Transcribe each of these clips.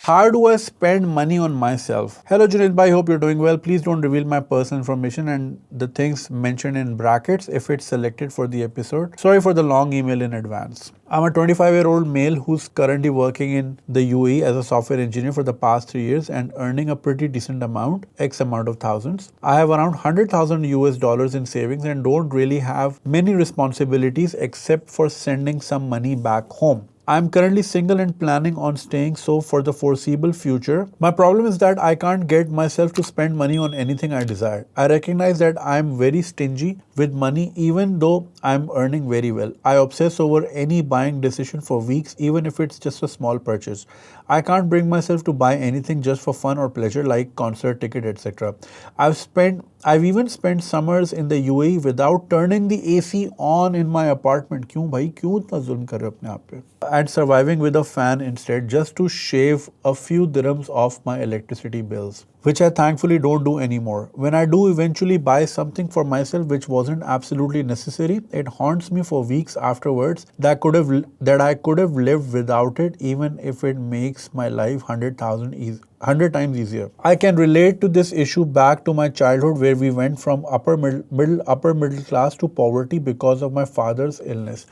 How do I spend money on myself? Hello Junaid bhai, hope you're doing well. Please don't reveal my personal information and the things mentioned in brackets if it's selected for the episode. Sorry for the long email in advance. I'm a 25-year-old male who's currently working in the UAE as a software engineer for the past 3 years and earning a pretty decent amount, X amount of thousands. I have around 100,000 US dollars in savings and don't really have many responsibilities except for sending some money back home. I'm currently single and planning on staying so for the foreseeable future. My problem is that I can't get myself to spend money on anything I desire. I recognize that I'm very stingy with money even though I'm earning very well. I obsess over any buying decision for weeks even if it's just a small purchase. I can't bring myself to buy anything just for fun or pleasure like concert ticket etc. I've even spent summers in the UAE without turning the AC on in my apartment. क्यों भाई क्यों इतना जुल्म कर रहे हो अपने आप पे? And surviving with a fan instead just to shave a few dirhams off my electricity bills, which I thankfully don't do anymore. When I do eventually buy something for myself which wasn't absolutely necessary, it haunts me for weeks afterwards that I could have lived without it even if it makes my life 100 times easier. I can relate to this issue back to my childhood where we went from upper middle class to poverty because of my father's illness.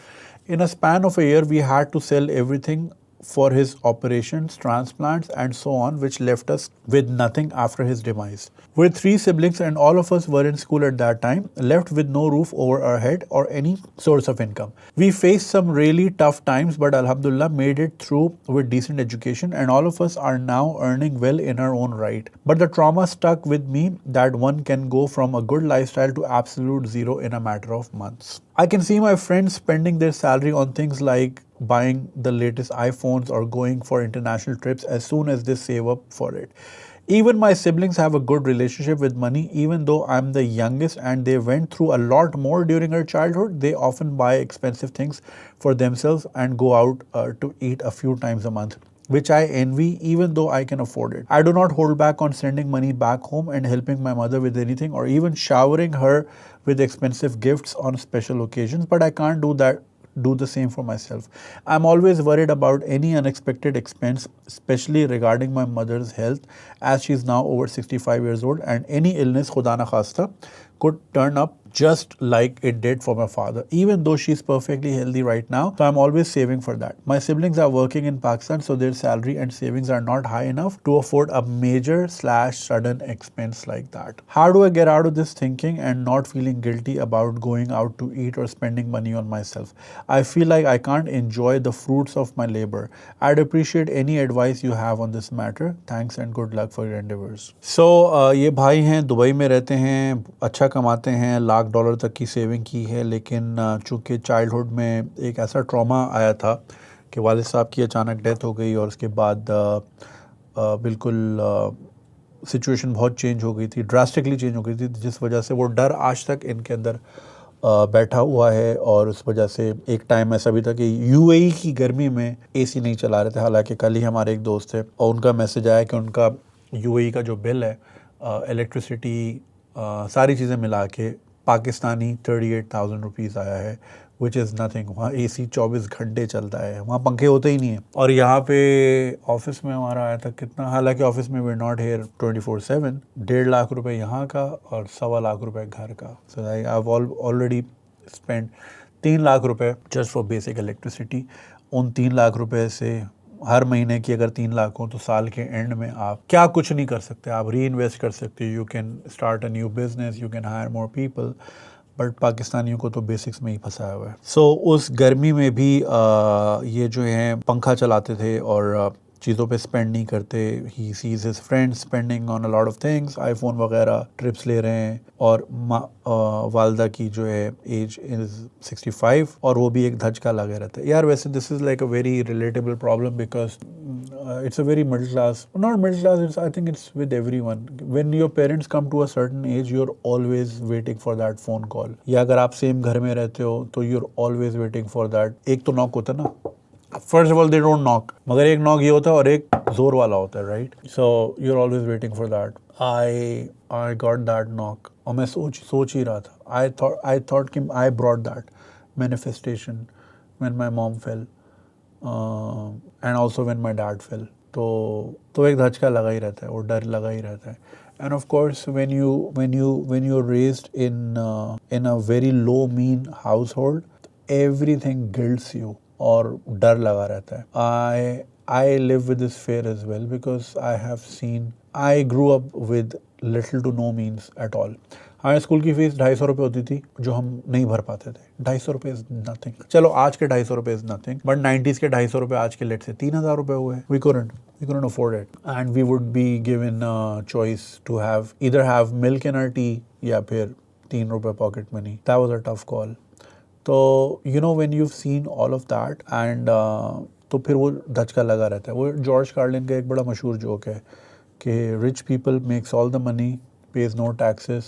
In a span of a year, we had to sell everything for his operations, transplants, and so on, which left us with nothing after his demise. We're three siblings, and all of us were in school at that time, left with no roof over our head or any source of income. We faced some really tough times, but Alhamdulillah made it through with decent education, and all of us are now earning well in our own right. But the trauma stuck with me that one can go from a good lifestyle to absolute zero in a matter of months. I can see my friends spending their salary on things like buying the latest iPhones or going for international trips as soon as they save up for it. Even my siblings have a good relationship with money, even though I'm the youngest and they went through a lot more during our childhood. They often buy expensive things for themselves and go out to eat a few times a month, which I envy even though I can afford it. I do not hold back on sending money back home and helping my mother with anything or even showering her with expensive gifts on special occasions, but I can't do the same for myself. I'm always worried about any unexpected expense, especially regarding my mother's health, as she's now over 65 years old, and any illness, khuda na khasta, could turn up just like it did for my father, even though she's perfectly healthy right now. So I'm always saving for that. My siblings are working in Pakistan, so their salary and savings are not high enough to afford a major / sudden expense like that. How do I get out of this thinking and not feeling guilty about going out to eat or spending money on myself? I feel like I can't enjoy the fruits of my labor. I'd appreciate any advice you have on this matter. Thanks and good luck for your endeavors. So ये भाई हैं, Dubai में रहते हैं, अच्छा कमाते हैं, $1,00,000 तक की सेविंग की है, लेकिन चूँकि चाइल्डहुड में एक ऐसा ट्रॉमा आया था कि वालिद साहब की अचानक डेथ हो गई और उसके बाद बिल्कुल सिचुएशन बहुत चेंज हो गई थी, ड्रास्टिकली चेंज हो गई थी, जिस वजह से वो डर आज तक इनके अंदर बैठा हुआ है। और उस वजह से एक टाइम ऐसा भी था कि यूएई की गर्मी में एसी नहीं चला रहे थे। हालांकि कल ही हमारे एक दोस्त थे और उनका मैसेज आया कि उनका यूएई का जो बिल है, इलेक्ट्रिसिटी, सारी चीज़ें मिला के पाकिस्तानी 38,000 रुपीज़ आया है, विच इज़ नथिंग। वहाँ एसी 24 घंटे चलता है, वहाँ पंखे होते ही नहीं है। और यहाँ पे ऑफिस में हमारा आया था कितना, हालांकि ऑफिस में वी नॉट हेयर 24/7, 1.5 लाख रुपए यहाँ का और 1.25 लाख रुपए घर का। So I have already spend 3 lakh रुपए जस्ट फॉर बेसिक इलेक्ट्रिसिटी। उन 3 लाख रुपए से हर महीने की अगर 3 लाख हो तो साल के एंड में आप क्या कुछ नहीं कर सकते, आप री इन्वेस्ट कर सकते हो, you can start a new business, you can hire more people, but पाकिस्तानियों को तो बेसिक्स में ही फंसाया हुआ है। सो उस गर्मी में भी ये जो है पंखा चलाते थे और चीज़ों पे स्पेंड नहीं करते। He sees his friends spending on a lot of things, iPhone वगैरह, ट्रिप्स ले रहे हैं। और वालदा की जो है एज इज़ 65 और वो भी एक धचका लगे रहता है। यार वैसे this is like a very relatable problem because it's a very middle class, not middle class, it's, I think it's with everyone. When your parents come to a certain age, you're always waiting for that phone call. या अगर आप same घर में रहते हो तो you're always waiting for that. एक तो नॉक होता है ना, first of all they don't knock, मगर एक नॉक ये होता है और एक जोर वाला होता है, right? So you are always waiting for that. I got that knock और मैं सोच ही रहा था, आई थॉट कि I brought that manifestation when my mom fell and also when my dad fell. तो एक धचका लगा ही रहता है, वो डर लगा ही रहता है. And of course, when you're raised in a very low mean household, everything guilts you और डर लगा रहता है. I live with this fear as well because I grew up with little to no means at all. हमारे school की fees 250 रुपये होती थी जो हम नहीं भर पाते थे. 250 रुपये इज नथिंग. चलो आज के 250 रुपये इज नथिंग, बट 90s के 250 रुपये आज के लेट से 3000 रुपये हुए. We couldn't afford it, and we would be given a choice to either have milk in our tea या फिर 3 रुपये pocket money. That was a tough call. तो when you've seen all of that and तो फिर वो धचका लगा रहता है. वो जॉर्ज कार्लिन का एक बड़ा मशहूर जोक है कि rich people makes all the money, pays no taxes,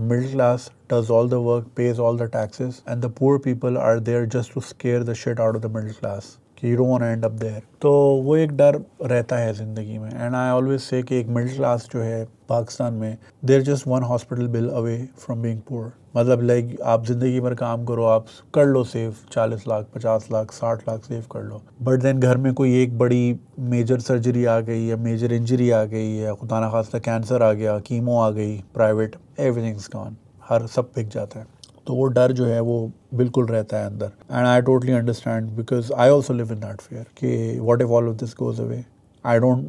middle class does all the work, pays all the taxes, and the poor people are there just to scare the shit out of the middle class कि you don't want to end up there. तो वो एक डर रहता है ज़िंदगी में. And I always say कि एक मिडिल क्लास जो है पाकिस्तान में, there just one hospital bill away from being poor. मतलब लाइक आप ज़िंदगी भर काम करो, आप कर लो सेव 40 लाख 50 लाख 60 लाख सेव कर लो, बट देन घर में कोई एक बड़ी मेजर सर्जरी आ गई या मेजर इंजरी आ गई या खुदा ना खास्ता कैंसर आ गया, कीमो आ गई प्राइवेट, एवरीथिंग्स गॉन, हर सब बिक जाता है. तो वो डर जो है वो बिल्कुल रहता है अंदर. And I totally understand because I also live in that fear कि what if all of this goes away.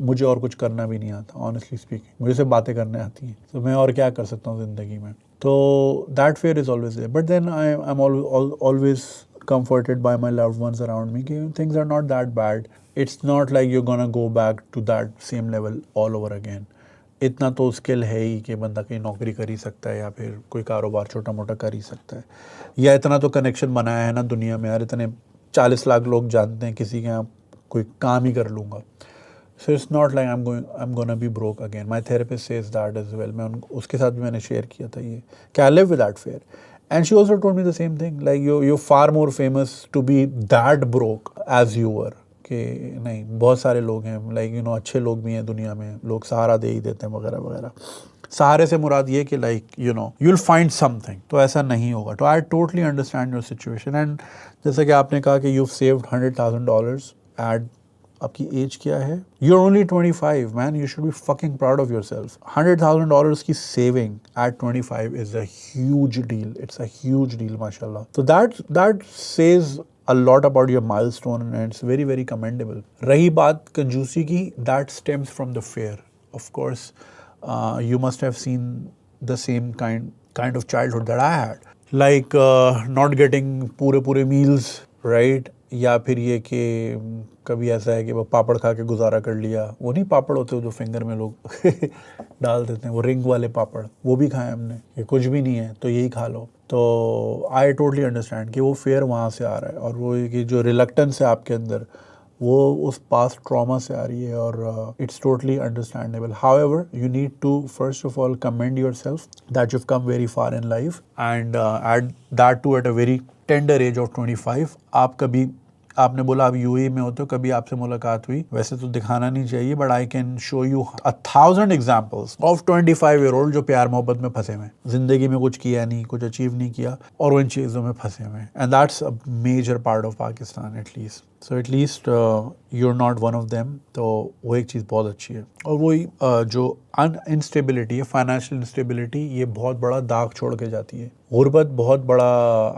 मुझे और कुछ करना भी नहीं आता, ऑनेस्टली स्पीकिंग. मुझे सिर्फ बातें करने आती हैं, तो मैं और क्या कर सकता हूँ ज़िंदगी में. तो that fear is always there. But then I am always comforted by my loved ones around me. Things are not that bad. It's not like you're gonna go back to that same level all over again. इतना तो skill है ही कि बंदा कहीं नौकरी कर ही सकता है या फिर कोई कारोबार छोटा मोटा कर ही सकता है, या इतना तो कनेक्शन बनाया है ना दुनिया में यार, इतने 40 लाख लोग जानते हैं किसी के यहाँ कोई काम ही कर लूँगा. So it's not like I am gonna be broke again. My therapist says that as well. मैं उसके साथ भी मैंने शेयर किया था ये कि I live with that fair. And she also told me the same thing, like you're far more famous to be that broke as you were. कि नहीं, बहुत सारे लोग हैं like अच्छे लोग भी हैं दुनिया में, लोग सहारा दे ही देते हैं वगैरह वगैरह. सहारे से मुराद ये कि like you'll find something. तो ऐसा नहीं होगा. तो I totally understand your situation. And जैसा कि आपने कहा कि you've saved $100,000 at आपकी एज क्या है? You're only 25, man. You should be fucking proud of yourself. $100,000 की saving at 25 is a huge deal. It's a huge deal, mashallah. So that says a lot about your milestone and it's very very commendable. रही बात कंजूसी की, that stems from the fear. Of course, you must have seen the same kind of childhood that I had. Like not getting पूरे meals, right? या फिर ये कि कभी ऐसा है कि वो पापड़ खा के गुजारा कर लिया. वो नहीं पापड़ होते हो जो फिंगर में लोग डाल देते हैं, वो रिंग वाले पापड़, वो भी खाए हमने कि कुछ भी नहीं है तो यही खा लो. तो आई टोटली अंडरस्टैंड कि वो फेयर वहाँ से आ रहा है और वो कि जो रिलक्टेंस है आपके अंदर वो उस पास्ट ट्रॉमा से आ रही है और it's totally understandable. However you need to first of all commend yourself that you've come very far in life and at that too at a very tender age of 25. आपने बोला आप UAE में होते हो, कभी आपसे मुलाकात हुई, वैसे तो दिखाना नहीं चाहिए, but I can show you 1000 examples of 25-year-old जो प्यार मोहब्बत में फंसे हुए, जिंदगी में कुछ किया नहीं, कुछ अचीव नहीं किया और वो इन चीज़ों में फंसे हुए. And that's a major part of Pakistan at least. So at least you're not one of them. तो वो एक चीज़ बहुत अच्छी है. और वही जो इंस्टेबिलिटी है, फाइनेंशियल इंस्टेबिलिटी, ये बहुत बड़ा दाग छोड़ के जाती है. गुर्बत बहुत बड़ा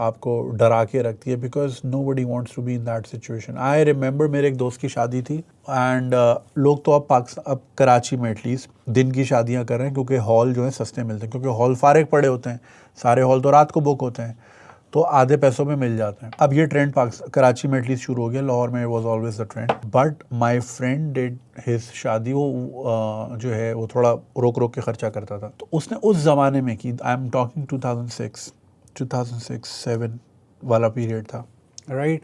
आपको डरा के रखती है because nobody wants to be in that situation. I remember मेरे एक दोस्त की शादी थी एंड लोग तो अब कराची में एटलीस्ट दिन की शादियाँ कर रहे हैं क्योंकि हॉल जो है सस्ते मिलते हैं, क्योंकि हॉल फारिग पड़े होते हैं, सारे हॉल तो रात को बुक होते हैं तो आधे पैसों में मिल जाते हैं. अब ये ट्रेंड कराची में एटलीस्ट शुरू हो गया, लाहौर में was always the trend. But my friend did his शादी, वो जो है वो थोड़ा रोक के खर्चा करता था, तो उसने उस ज़माने में की. आई एम टॉकिंग 2006-7 वाला पीरियड था, राइट.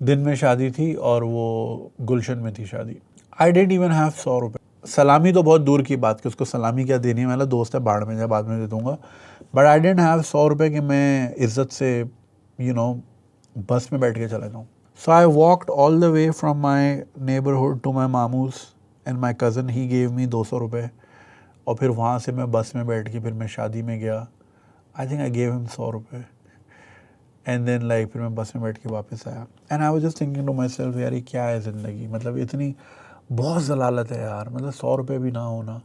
दिन में शादी थी और वो गुलशन में थी शादी. आई डिडंट इवन हैव 100 रुपये. सलामी तो बहुत दूर की बात कि उसको सलामी क्या देनी वाला, दोस्त है बाढ़ में जाए, बाद में दे दूँगा. बट आई डेंट हैव 100 रुपये कि मैं इज़्ज़त से बस में बैठ के चला जाऊँ. So I walked all the way from my neighbourhood to my मामूस and my cousin. He gave me 200 रुपये और फिर वहाँ से मैं बस में बैठ के फिर मैं शादी में गया. I think I gave him 100 रुपये. एंड देन लाइक फिर मैं बस में बैठ के वापस आया and I was just thinking to myself यार ये क्या है ज़िंदगी, मतलब इतनी बहुत ज़लालत है यार, मतलब 100 रुपये भी ना होना।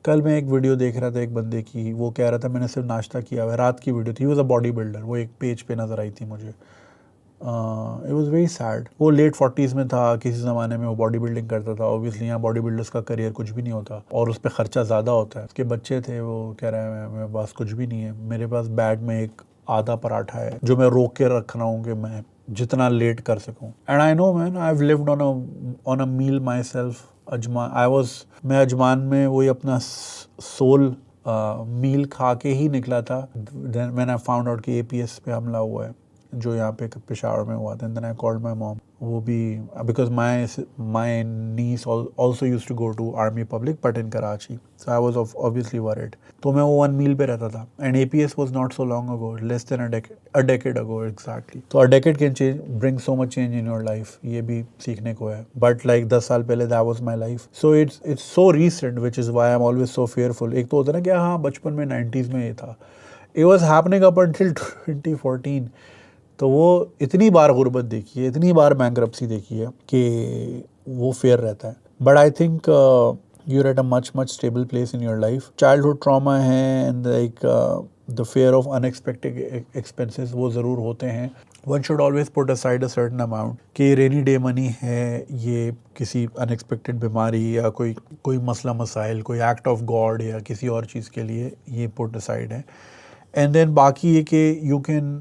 कल मैं एक वीडियो देख रहा था एक बंदे की, वो कह रहा था मैंने सिर्फ नाश्ता किया हुआ है, रात की वीडियो थी, वो वॉज अ बॉडी बिल्डर, वो एक पेज पे नज़र आई थी मुझे। It was very sad. वो लेट 40s में था, किसी ज़माने में वो बॉडी बिल्डिंग करता था। ऑब्वियसली यहाँ बॉडी बिल्डर्स का करियर कुछ भी नहीं होता और उस पर ख़र्चा ज़्यादा होता है। उसके बच्चे थे, वो कह रहे हैं मेरे पास कुछ भी नहीं है, मेरे पास बैग में एक आधा पराठा है जो मैं रोक के रख रहा हूँ कि मैं जितना लेट कर सकूँ। And I know man, I have lived on a meal myself. मैं अजमान में वही अपना सोल मील खा के ही निकला था। Then when I found out कि APS पे हमला हुआ है जो यहाँ पे पेशावर में हुआ था, and then I called my mom. वो भी because my niece also use to go to army public but in Karachi, so I was obviously worried. तो मैं वो 1 मील पे रहता था and APS was not so long ago, less than a decade ago exactly. तो a decade can change, bring so much change in your life, ये भी सीखने को है। बट लाइक 10 साल पहले that was my life, so it's so recent which is why I am always so fearful. एक तो होता है ना कि हाँ बचपन में 90s में ये था, it was happening up until 2014। तो वो इतनी बार गुर्बत देखी है, इतनी बार बैंक्रप्सी देखी है कि वो फेयर रहता है। But I think you're at a much stable place in your life. Childhood trauma है and like the fear of unexpected expenses वो ज़रूर होते हैं। One should always put aside a certain amount कि रेनी डे मनी है, ये किसी unexpected बीमारी या कोई मसला मसाइल, कोई एक्ट ऑफ गॉड या किसी और चीज़ के लिए ये पुट असाइड है। एंड देन बाकी ये कि यू कैन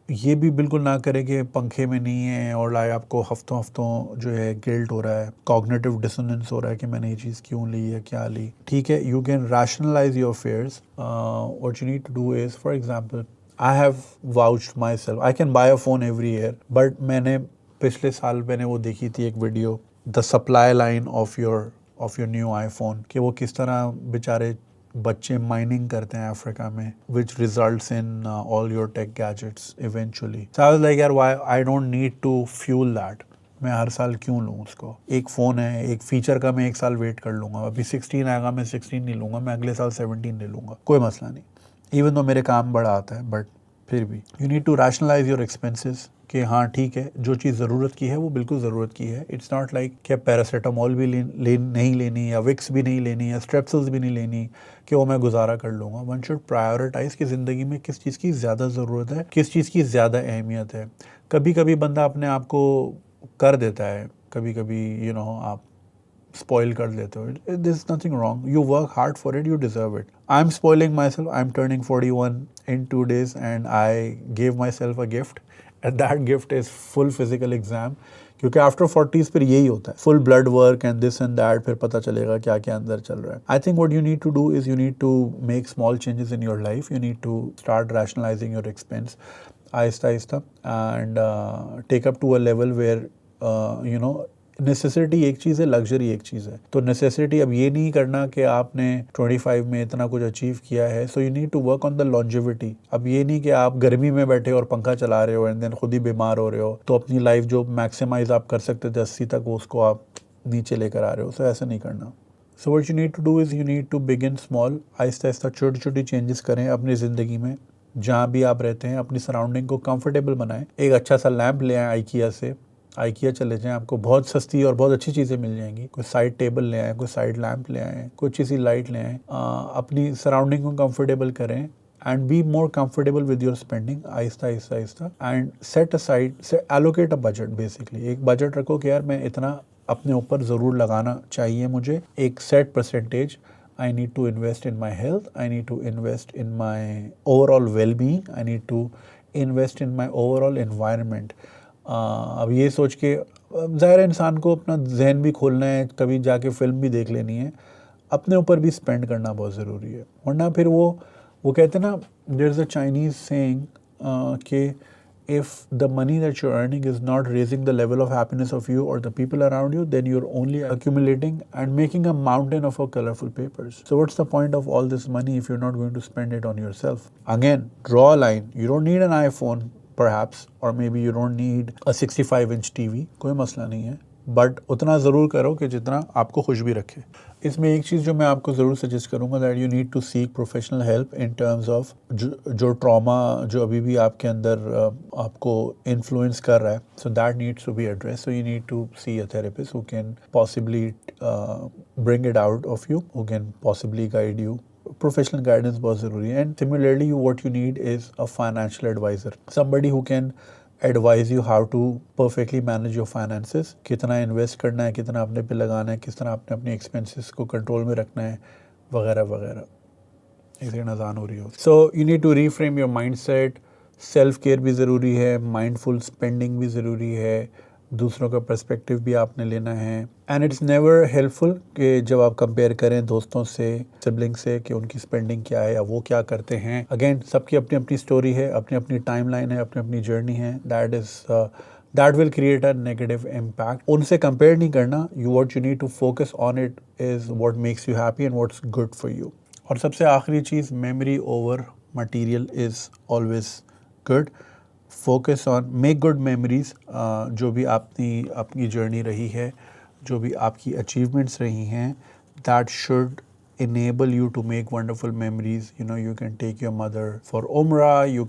ये भी बिल्कुल ना करें कि पंखे में नहीं है और लाइक आपको हफ्तों जो है गिल्ट हो रहा है, कॉग्निटिव डिसोनेंस हो रहा है कि मैंने ये चीज़ क्यों ली या क्या ली। ठीक है, you can rationalise your fears. What you need to do is, for example I have vouched my self, I can buy a phone every year, but मैंने पिछले साल मैंने वो देखी थी एक video, the supply line of your new iPhone, कि वो किस तरह बेचारे बच्चे माइनिंग करते हैं अफ्रीका में, which results in all your tech gadgets eventually. So I was like यार why I don't need to fuel that, मैं हर साल क्यों लूँ उसको। एक फ़ोन है, एक फीचर का मैं 1 साल वेट कर लूँगा, अभी 16 आएगा मैं 16 नहीं लूँगा, मैं अगले साल 17 ले लूँगा, कोई मसला नहीं। इवन तो मेरे काम बड़ा आता है, बट फिर भी you need to rationalise your expenses कि हाँ ठीक है, जो चीज़ ज़रूरत की है वो बिल्कुल ज़रूरत की है। इट्स नॉट लाइक कि पैरासीटामोल भी नहीं लेनी या विक्स भी नहीं लेनी या स्ट्रेप्सिल्स भी नहीं लेनी कि वो मैं गुजारा कर लूँगा। वन शुड प्रायोरिटाइज़ कि ज़िंदगी में किस चीज़ की ज़्यादा ज़रूरत है, किस चीज़ की ज़्यादा अहमियत है। कभी कभी बंदा अपने आप को कर देता है, कभी कभी आप स्पॉइल कर देते हो, this is nothing wrong, you work hard for it, you deserve it. I am spoiling my self, I am turning 41 in 2 days and I gave myself a gift and that gift is full physical exam, क्योंकि after 40s फिर यही होता है, full blood work and this and that, फिर पता चलेगा क्या क्या अंदर चल रहा है। I think what you need to do is you need to make small changes in your life, you need to start rationalising your expense आहिस्ता आहिस्ता and take up to a level where necessity एक चीज़ है, luxury एक चीज़ है। तो necessity अब ये नहीं करना कि आपने 25 में इतना कुछ अचीव किया है, so you need to work on the longevity. अब ये नहीं कि आप गर्मी में बैठे और पंखा चला रहे हो एंड देन खुद ही बीमार हो रहे हो, तो अपनी लाइफ जो मैक्सिमाइज आप कर सकते थे 80 तक, वो उसको आप नीचे लेकर आ रहे हो। सो ऐसा नहीं करना। So what you need to do is you need to begin small, आहिस्ता आहिस्ता छोटी छोटी चेंजेस करें अपनी ज़िंदगी में। जहाँ भी आप रहते हैं अपनी सराउंडिंग को कंफर्टेबल बनाएं। एक अच्छा सा लैम्प ले आएँ आइकिया से, आइकिया चले जाएं, आपको बहुत सस्ती और बहुत अच्छी चीज़ें मिल जाएंगी। कोई साइड टेबल ले आएँ, कोई साइड लैम्प ले आएँ, कोई अच्छी सी लाइट ले आएँ। अपनी सराउंडिंग को कंफर्टेबल करें and be more comfortable with your spending Aahista Aahista आहिस्ता एंड सेट असाइड से एलोकेट अ बजट। बेसिकली एक बजट रखो कि यार मैं इतना अपने ऊपर ज़रूर लगाना चाहिए मुझे, एक set percentage. I need to invest in my health, I need to invest in my overall well-being, I need to invest in my overall environment. अब ये सोच के ज़ाहिर इंसान को अपना जहन भी खोलना है, कभी जाके फिल्म भी देख लेनी है, अपने ऊपर भी स्पेंड करना बहुत ज़रूरी है। वरना फिर वो कहते हैं ना, there is a Chinese saying कि if the money that you're earning is not raising the level of happiness of you or the people around you, then you're only accumulating and making a mountain of colorful papers. So what's the point of all this money if you're not going to spend it on yourself? Again, draw a line. You don't need an iPhone perhaps, or maybe you don't need a 65-inch TV. कोई मसला नहीं है, but उतना ज़रूर करो कि जितना आपको खुश भी रखे। इसमें एक चीज़ जो मैं आपको ज़रूर सजेस्ट करूँगा that you need to seek professional help in terms of जो ट्रॉमा जो अभी भी आपके अंदर आपको इन्फ्लुएंस कर रहा है, so that needs to be address. So you need to see a therapist who can possibly bring it out of you, who can possibly guide you. Professional guidance बहुत ज़रूरी है. And similarly, what you need is a financial advisor, somebody who can advise you how to perfectly manage your finances. कितना invest करना है, कितना अपने पे लगाना है, किस तरह आपने अपने एक्सपेंसेस को कंट्रोल में रखना है, वगैरह वगैरह. एक सेकंड अजान हो रही हो. So you need to reframe your mind set. Self care भी ज़रूरी है, माइंडफुल स्पेंडिंग भी ज़रूरी है, दूसरों का पर्सपेक्टिव भी आपने लेना है. एंड इट्स नेवर हेल्पफुल कि जब आप कंपेयर करें दोस्तों से, सिबलिंग से, कि उनकी स्पेंडिंग क्या है या वो क्या करते हैं. अगेन सबकी अपनी अपनी स्टोरी है, अपनी अपनी टाइमलाइन है, अपनी अपनी जर्नी है. That will create a negative impact. उनसे कंपेयर नहीं करना. What you need to focus on it is what makes you happy and what's good for you. और सबसे आखिरी चीज़, memory over material is always good. Focus on make good memories. जो भी आपकी जर्नी रही है, जो भी आपकी अचीवमेंट्स रही हैं, that should enable you to make wonderful memories. You know, you can take your mother for umrah, you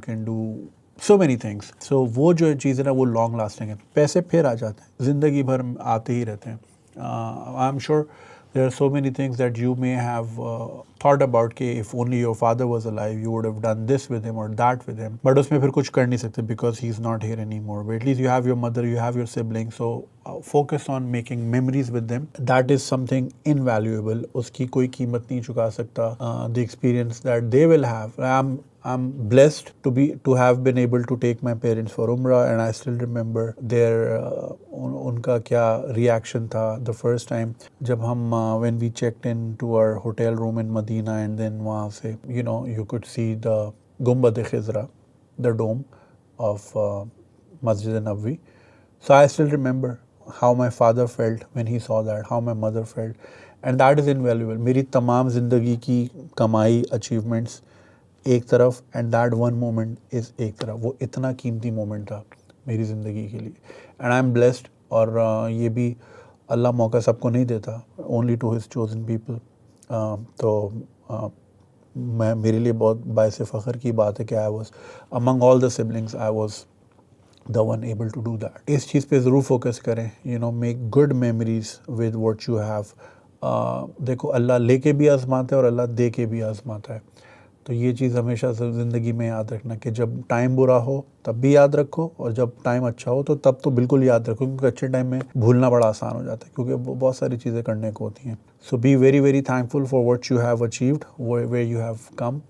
can do so many things. So वो जो चीज़ है ना, वो long lasting है. पैसे फिर आ जाते हैं, ज़िंदगी भर आते ही रहते हैं. I'm sure there are so many things that you may have thought about कि if only your father was alive, you would have done this with him or that with him. But उसमें फिर कुछ कर नहीं सकते because he's not here anymore. But at least you have your mother, you have your siblings. So focus on making memories with them. That is something invaluable. उसकी कोई कीमत नहीं चुका सकता. The experience that they will have. I'm blessed to have been able to take my parents for Umrah, and I still remember their उनका क्या reaction था the first time जब हम when we checked into our hotel room in Medina, and then वहाँ से you could see the Gumbad Khizra, the dome of Masjid Nabawi. So I still remember how my father felt when he saw that, how my mother felt, and that is invaluable. मेरी तमाम ज़िंदगी की कमाई, achievements एक तरफ, and that one moment is एक तरफ. वो इतना कीमती मोमेंट था मेरी ज़िंदगी के लिए, एंड आई एम ब्लेस्ड. और ये भी अल्लाह मौका सबको नहीं देता, only to his chosen people. तो मेरे लिए बहुत बायस फ़ख्र की बात है कि I was among all the siblings, I was the one able to do that. इस चीज़ पे ज़रूर फोकस करें. Make good memories with what you have. देखो, अल्लाह लेके भी आजमाता है और अल्लाह दे के भी आजमाता है. तो ये चीज़ हमेशा ज़िंदगी में याद रखना कि जब टाइम बुरा हो तब भी याद रखो, और जब टाइम अच्छा हो तो तब तो बिल्कुल याद रखो, क्योंकि अच्छे टाइम में भूलना बड़ा आसान हो जाता है, क्योंकि बहुत सारी चीज़ें करने को होती हैं. So be very very thankful for what you have achieved, where you have come.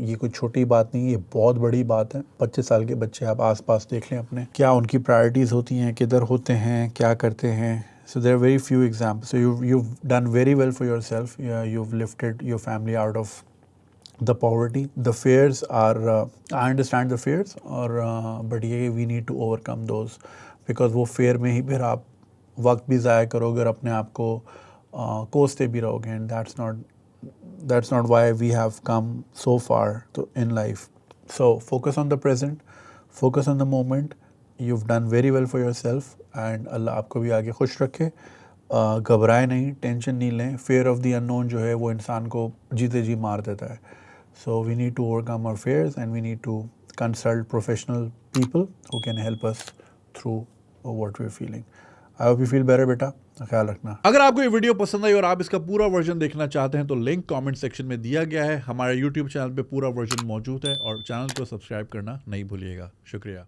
ये कोई छोटी बात नहीं, ये बहुत बड़ी बात है. 25 साल के बच्चे आप आसपास देख लें अपने, क्या उनकी प्रायोरिटीज़ होती हैं, किधर होते हैं, क्या करते हैं. So there are very few examples. So you've done very well for yourself. You've lifted your family out of the poverty. The fears are I understand the fears, और but ये we need to overcome those, because वो fear में ही फिर आप वक्त भी ज़ाया करोगे और अपने आप को कोसते भी रहोगे, and that's not why we have come so far in life. So focus on the present, focus on the moment. You've done very well for yourself, and अल्लाह आपको भी आगे खुश रखे. घबराए नहीं, टेंशन नहीं लें. fear of the unknown जो है वो इंसान को जीते जी मार देता है. So we need to overcome our fears, and we need to consult professional people who can help us through what we're feeling. I hope you feel better, बेटा. ख्याल रखना. अगर आपको ये वीडियो पसंद आई और आप इसका पूरा वर्जन देखना चाहते हैं तो लिंक कमेंट सेक्शन में दिया गया है. हमारे YouTube चैनल पे पूरा वर्जन मौजूद है, और चैनल को सब्सक्राइब करना नहीं भूलिएगा. शुक्रिया.